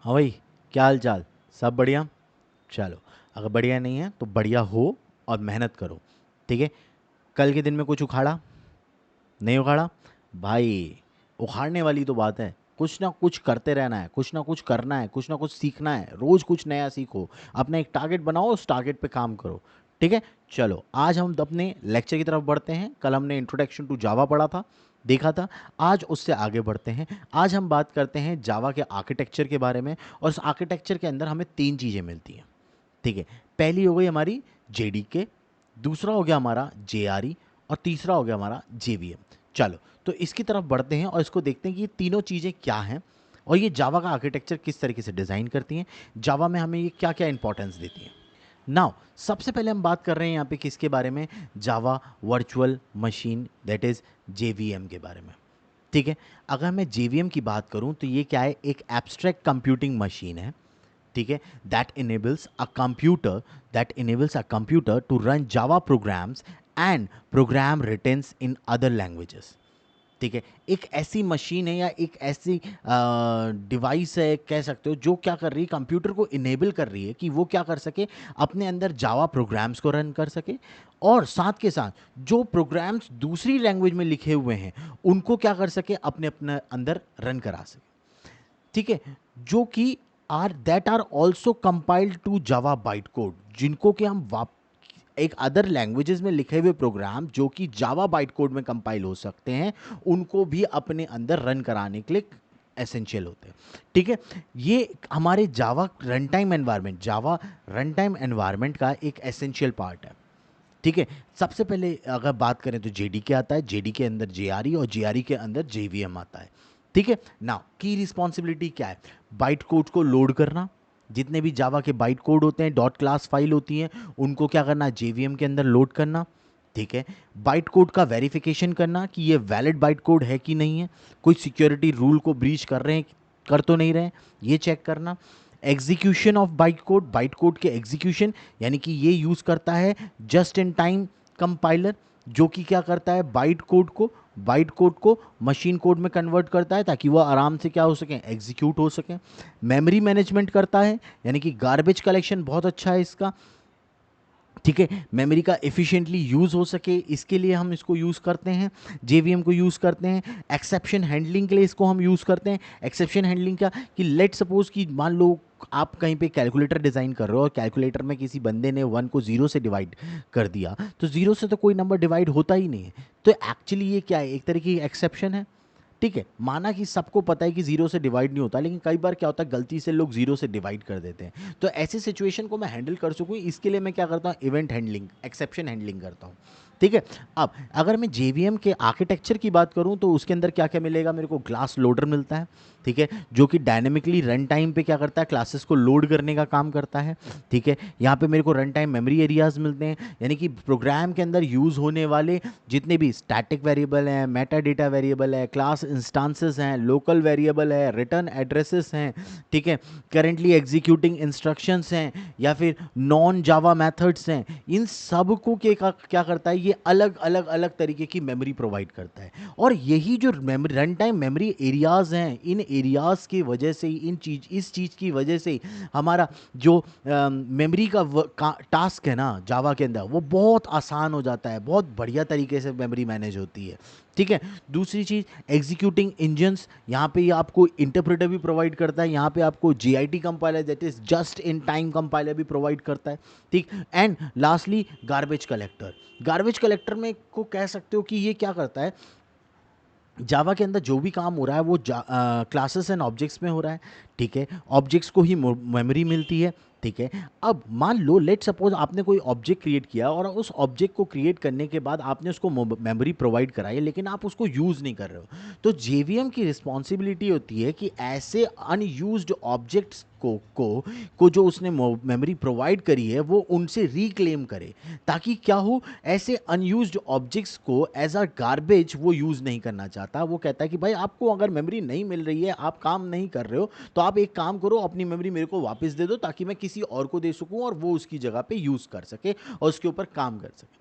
हाँ भाई, क्या हाल चाल? सब बढ़िया? चलो, अगर बढ़िया नहीं है तो बढ़िया हो और मेहनत करो। ठीक है। कल के दिन में कुछ उखाड़ा? नहीं उखाड़ा भाई। उखाड़ने वाली तो बात है, कुछ ना कुछ करते रहना है, कुछ ना कुछ करना है, कुछ ना कुछ सीखना है, रोज कुछ नया सीखो। अपना एक टारगेट बनाओ, उस टारगेट पे काम करो। ठीक है। चलो, आज हम अपने लेक्चर की तरफ बढ़ते हैं। कल हमने इंट्रोडक्शन टू जावा पढ़ा था, देखा था। आज उससे आगे बढ़ते हैं। आज हम बात करते हैं जावा के आर्किटेक्चर के बारे में, और उस आर्किटेक्चर के अंदर हमें तीन चीज़ें मिलती हैं। ठीक है। पहली हो गई हमारी जेडीके, दूसरा हो गया हमारा जेआरई, और तीसरा हो गया हमारा जेवीएम। चलो, तो इसकी तरफ बढ़ते हैं और इसको देखते हैं कि ये तीनों चीज़ें क्या हैं, और ये जावा का आर्किटेक्चर किस तरीके से डिज़ाइन करती हैं, जावा में हमें ये क्या क्या इंपॉर्टेंस देती हैं। नाउ, सबसे पहले हम बात कर रहे हैं यहाँ पे किसके बारे में? जावा virtual machine, that is JVM के बारे में। ठीक है। अगर मैं जेवीएम की बात करूँ तो ये क्या है? एक एब्स्ट्रैक्ट कंप्यूटिंग मशीन है। ठीक है। That enables a computer to run Java programs and program written in other languages. ठीक है। एक ऐसी मशीन है या एक ऐसी डिवाइस है, कह सकते हो, जो क्या कर रही है? कंप्यूटर को इनेबल कर रही है कि वो क्या कर सके? अपने अंदर जावा प्रोग्राम्स को रन कर सके, और साथ के साथ जो प्रोग्राम्स दूसरी लैंग्वेज में लिखे हुए हैं उनको क्या कर सके? अपने अपने अंदर रन करा सके। ठीक है। जो कि are also compiled to Java byte code, जिनको कि हम एक अदर लैंग्वेजेस में लिखे हुए प्रोग्राम जो कि जावा बाइट कोड में कंपाइल हो सकते हैं, उनको भी अपने अंदर रन कराने के लिए एसेंशियल होते हैं। ठीक है। ये हमारे जावा रन टाइम एनवायरनमेंट का एक एसेंशियल पार्ट है। ठीक है। सबसे पहले अगर बात करें तो जेडीके आता है, जेडी के अंदर जेआरई, और जेआरई के अंदर जेवीएम आता है। ठीक है। नाउ, की रिस्पॉन्सिबिलिटी क्या है? बाइट कोड को लोड करना। जितने भी जावा के बाइट कोड होते हैं, डॉट क्लास फाइल होती हैं, उनको क्या करना? जेवीएम के अंदर लोड करना। ठीक है। बाइट कोड का वेरिफिकेशन करना कि ये वैलिड बाइट कोड है कि नहीं है, कोई सिक्योरिटी रूल को ब्रीच कर रहे हैं, कर तो नहीं रहे हैं, ये चेक करना। एग्जीक्यूशन ऑफ बाइट कोड के एग्जीक्यूशन, यानी कि ये यूज़ करता है जस्ट इन टाइम कंपाइलर, जो कि क्या करता है? बाइट कोड को मशीन कोड में कन्वर्ट करता है, ताकि वह आराम से क्या हो सके? एग्जीक्यूट हो सके। मेमोरी मैनेजमेंट करता है, यानी कि गार्बेज कलेक्शन बहुत अच्छा है इसका। ठीक है। मेमोरी का एफिशिएंटली यूज़ हो सके, इसके लिए हम इसको यूज़ करते हैं, जेवीएम को यूज़ करते हैं। एक्सेप्शन हैंडलिंग के लिए इसको हम यूज़ करते हैं। एक्सेप्शन हैंडलिंग क्या? कि लेट सपोज कि मान लो आप कहीं पे कैलकुलेटर डिज़ाइन कर रहे हो, और कैलकुलेटर में किसी बंदे ने 1 को 0 से डिवाइड कर दिया, तो 0 से तो कोई नंबर डिवाइड होता ही नहीं है। तो एक्चुअली ये क्या है? एक तरीके की एक्सेप्शन है। ठीक है। माना कि सबको पता है कि जीरो से डिवाइड नहीं होता, लेकिन कई बार क्या होता है, गलती से लोग जीरो से डिवाइड कर देते हैं। तो ऐसी सिचुएशन को मैं हैंडल कर सकूँ, इसके लिए मैं क्या करता हूँ? इवेंट हैंडलिंग, एक्सेप्शन हैंडलिंग करता हूँ। ठीक है। अब अगर मैं जेवीएम के आर्किटेक्चर की बात करूं तो उसके अंदर क्या क्या मिलेगा? मेरे को ग्लास लोडर मिलता है। ठीक है। जो कि डायनेमिकली रन टाइम पे क्या करता है? क्लासेस को लोड करने का काम करता है। ठीक है। यहाँ पे मेरे को रन टाइम मेमोरी एरियाज मिलते हैं, यानी कि प्रोग्राम के अंदर यूज़ होने वाले जितने भी स्टैटिक वेरिएबल हैं, मेटा डेटा वेरिएबल है, क्लास इंस्टांसेस हैं, लोकल वेरिएबल है, रिटर्न एड्रेसेस हैं। ठीक है। करेंटली एग्जीक्यूटिंग इंस्ट्रक्शंस हैं, या फिर नॉन जावा मेथड्स हैं, इन सब को क्या करता है? ये अलग अलग अलग तरीके की मेमोरी प्रोवाइड करता है। और यही जो memory run time memory areas हैं, इन एरियाज की वजह से ही, इस चीज़ की वजह से ही हमारा जो मेमोरी का टास्क है ना जावा के अंदर, वो बहुत आसान हो जाता है, बहुत बढ़िया तरीके से मेमोरी मैनेज होती है। ठीक है। दूसरी चीज़, एग्जीक्यूटिंग इंजन्स, यहाँ पे ये आपको इंटरप्रेटर भी प्रोवाइड करता है, यहाँ पे आपको JIT compiler, that is just in time compiler, भी प्रोवाइड करता है। ठीक। एंड लास्टली, गार्बेज कलेक्टर में को कह सकते हो कि ये क्या करता है? जावा के अंदर जो भी काम हो रहा है वो क्लासेस एंड ऑब्जेक्ट्स में हो रहा है। ठीक है। ऑब्जेक्ट्स को ही मेमोरी मिलती है। ठीक है। अब मान लो, लेट सपोज आपने कोई ऑब्जेक्ट क्रिएट किया, और उस ऑब्जेक्ट को क्रिएट करने के बाद आपने उसको मेमोरी प्रोवाइड कराई, लेकिन आप उसको यूज़ नहीं कर रहे हो। तो जेवीएम की रिस्पॉन्सिबिलिटी होती है कि ऐसे अनयूज्ड ऑब्जेक्ट्स को जो उसने मेमोरी प्रोवाइड करी है, वो उनसे रिक्लेम करे, ताकि क्या हो? ऐसे अनयूज्ड ऑब्जेक्ट्स को एज अ गार्बेज वो यूज़ नहीं करना चाहता। वो कहता है कि भाई, आपको अगर मेमोरी नहीं मिल रही है, आप काम नहीं कर रहे हो, तो आप एक काम करो, अपनी मेमोरी मेरे को वापस दे दो, ताकि मैं किसी और को दे सकूं और वो उसकी जगह पे यूज़ कर सके और उसके ऊपर काम कर सके।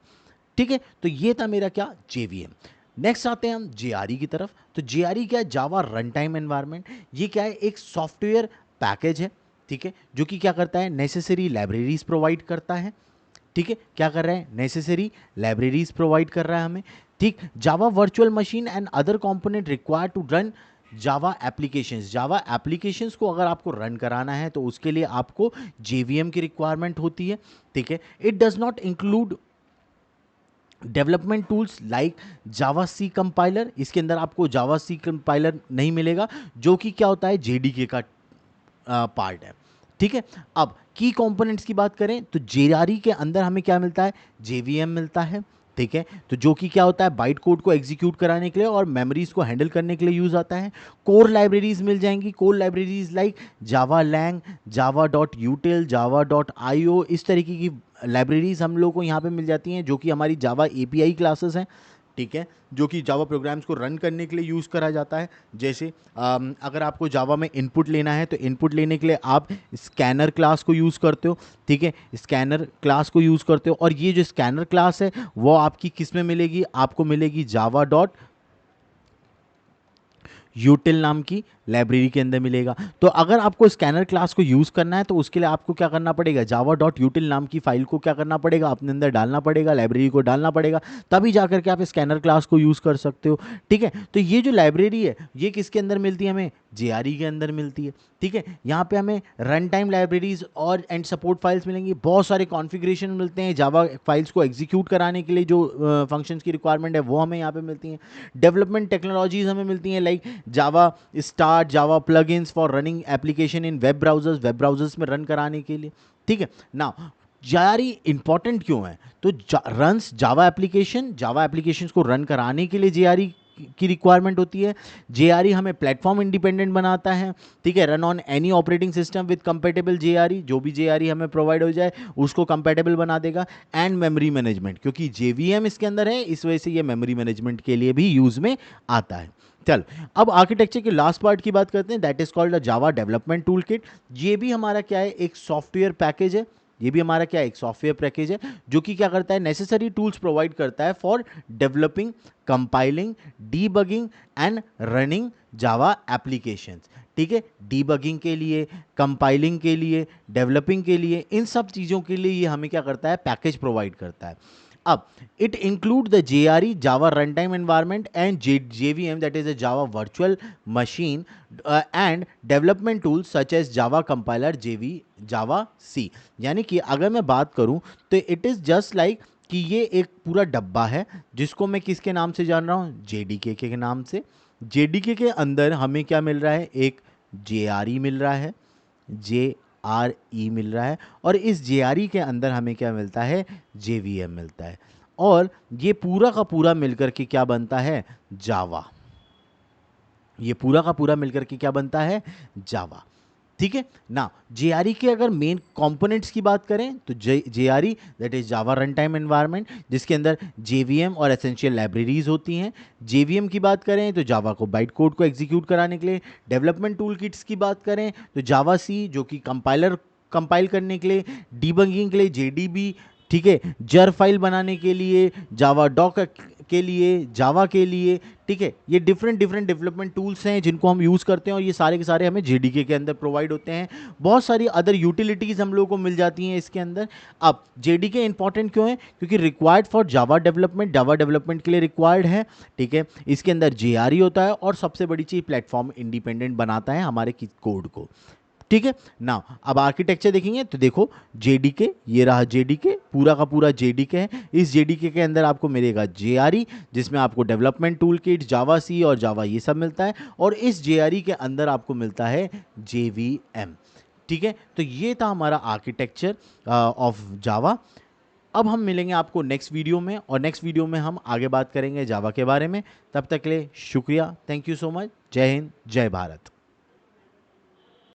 ठीक है। तो ये था मेरा क्या? जेवीएम। नेक्स्ट आते हैं हम जेआरई की तरफ। तो जेआरई क्या है? जावा रन टाइम एनवायरनमेंट। ये क्या है? एक सॉफ्टवेयर पैकेज है, ठीक है, जो कि क्या करता है, नेसेसरी लाइब्रेरीज प्रोवाइड करता है, ठीक है, क्या कर रहा है, नेसेसरी लाइब्रेरीज प्रोवाइड कर रहा है हमें, ठीक। Java virtual machine and other component required to run Java applications, Java applications को अगर आपको रन कराना है तो उसके लिए आपको जेवीएम की रिक्वायरमेंट होती है, ठीक है। It does not include development tools like Java C compiler, इसके अंदर आपको जावा सी कंपाइलर नहीं मिलेगा, जो कि क्या होता है, जेडीके का पार्ट है, ठीक है। अब की कंपोनेंट्स की बात करें तो जेआरई के अंदर हमें क्या मिलता है, जेवीएम मिलता है, ठीक है, तो जो कि क्या होता है, बाइट कोड को एग्जीक्यूट कराने के लिए और मेमोरीज को हैंडल करने के लिए यूज आता है। कोर लाइब्रेरीज मिल जाएंगी, core libraries like Java lang, Java dot util, Java dot IO, इस तरीके की लाइब्रेरीज हम लोग को यहाँ पे मिल जाती हैं, जो कि हमारी जावा एपीआई क्लासेस हैं, ठीक है, जो कि जावा प्रोग्राम्स को रन करने के लिए यूज़ करा जाता है। जैसे अगर आपको जावा में इनपुट लेना है तो इनपुट लेने के लिए आप स्कैनर क्लास को यूज़ करते हो, ठीक है, स्कैनर क्लास को यूज़ करते हो, और ये जो स्कैनर क्लास है वो आपकी किस में मिलेगी, आपको मिलेगी जावा डॉट यूटिल नाम की लाइब्रेरी के अंदर मिलेगा। तो अगर आपको स्कैनर क्लास को यूज़ करना है तो उसके लिए आपको क्या करना पड़ेगा, जावा डॉट यूटिल नाम की फाइल को क्या करना पड़ेगा, अपने अंदर डालना पड़ेगा, लाइब्रेरी को डालना पड़ेगा, तभी जाकर के आप स्कैनर क्लास को यूज़ कर सकते हो, ठीक है। तो ये जो लाइब्रेरी है ये किसके अंदर मिलती है, हमें जेआरई के अंदर मिलती है, ठीक है। यहाँ पे हमें रन टाइम लाइब्रेरीज और एंड सपोर्ट फाइल्स मिलेंगी, बहुत सारे कॉन्फ़िगरेशन मिलते हैं, जावा फाइल्स को एग्जीक्यूट कराने के लिए जो फंक्शंस की रिक्वायरमेंट है वो हमें यहाँ पे मिलती हैं। डेवलपमेंट टेक्नोलॉजीज हमें मिलती हैं like Java start, Java plugins for running application in web browsers में रन कराने के लिए, ठीक है ना। जेआरई इंपॉर्टेंट क्यों है, तो रन्स जावा एप्लीकेशंस को रन कराने के लिए जेआरई की रिक्वायरमेंट होती है। जेआरई हमें प्लेटफॉर्म इंडिपेंडेंट बनाता है, ठीक है, run on any operating system with compatible JRE, जो भी जेआरई हमें प्रोवाइड हो जाए उसको कंपेटेबल बना देगा। एंड मेमोरी मैनेजमेंट, क्योंकि जेवीएम इसके अंदर है इस वजह से ये मेमोरी मैनेजमेंट के लिए भी यूज में आता है। चल अब आर्किटेक्चर के लास्ट पार्ट की बात करते हैं, that is called the Java development tool kit. ये भी हमारा क्या है, एक सॉफ्टवेयर पैकेज है, ये भी हमारा क्या है, एक सॉफ्टवेयर पैकेज है, जो कि क्या करता है, नेसेसरी टूल्स प्रोवाइड करता है for developing, compiling, debugging and running Java applications, ठीक है। डीबगिंग के लिए, कंपाइलिंग के लिए, डेवलपिंग के लिए, इन सब चीज़ों के लिए ये हमें क्या करता है, पैकेज प्रोवाइड करता है। अब it include the JRE Java runtime environment and JVM, that is a Java virtual machine, and development tools such as Java compiler, Java C। यानी कि अगर मैं बात करूं तो इट इज़ जस्ट लाइक कि ये एक पूरा डब्बा है जिसको मैं किसके नाम से जान रहा हूं, JDK के नाम से। JDK के अंदर हमें क्या मिल रहा है, एक JRE मिल रहा है, JRE मिल रहा है, और इस JRE के अंदर हमें क्या मिलता है, JVM मिलता है, और ये पूरा का पूरा मिलकर के क्या बनता है, जावा। ये पूरा का पूरा मिलकर के क्या बनता है, जावा, ठीक है ना। जेआरई के अगर मेन कंपोनेंट्स की बात करें तो JRE that is Java run time environment, जिसके अंदर जेवीएम और एसेंशियल लाइब्रेरीज होती हैं। जेवीएम की बात करें तो जावा को बाइट कोड को एग्जीक्यूट कराने के लिए। डेवलपमेंट टूल किट्स की बात करें तो जावा सी, जो कि कंपाइल करने के लिए, डीबगिंग के लिए जेडीबी, ठीक है, जर फाइल बनाने के लिए, जावा डॉक के लिए, जावा के लिए, ठीक है। ये डिफरेंट डेवलपमेंट टूल्स हैं जिनको हम यूज़ करते हैं, और ये सारे के सारे हमें जेडीके के अंदर प्रोवाइड होते हैं। बहुत सारी अदर यूटिलिटीज़ हम लोगों को मिल जाती हैं इसके अंदर। अब जेडीके इंपॉर्टेंट क्यों है, क्योंकि रिक्वायर्ड फॉर जावा डेवलपमेंट के लिए रिक्वायर्ड है, ठीक है। इसके अंदर जेआरई होता है, और सबसे बड़ी चीज़ प्लेटफॉर्म इंडिपेंडेंट बनाता है हमारे कोड को, ठीक है ना। अब आर्किटेक्चर देखेंगे तो देखो, जेडीके, ये रहा जेडीके, पूरा का पूरा जेडीके है। इस जेडीके के अंदर आपको मिलेगा जेआरई, जिसमें आपको डेवलपमेंट टूल किट, जावा सी और जावा ये सब मिलता है, और इस जेआरई के अंदर आपको मिलता है जेवीएम, ठीक है। तो ये था हमारा आर्किटेक्चर ऑफ जावा। अब हम मिलेंगे आपको नेक्स्ट वीडियो में, और नेक्स्ट वीडियो में हम आगे बात करेंगे जावा के बारे में। तब तक के लिए शुक्रिया, थैंक यू सो मच, जय हिंद, जय भारत।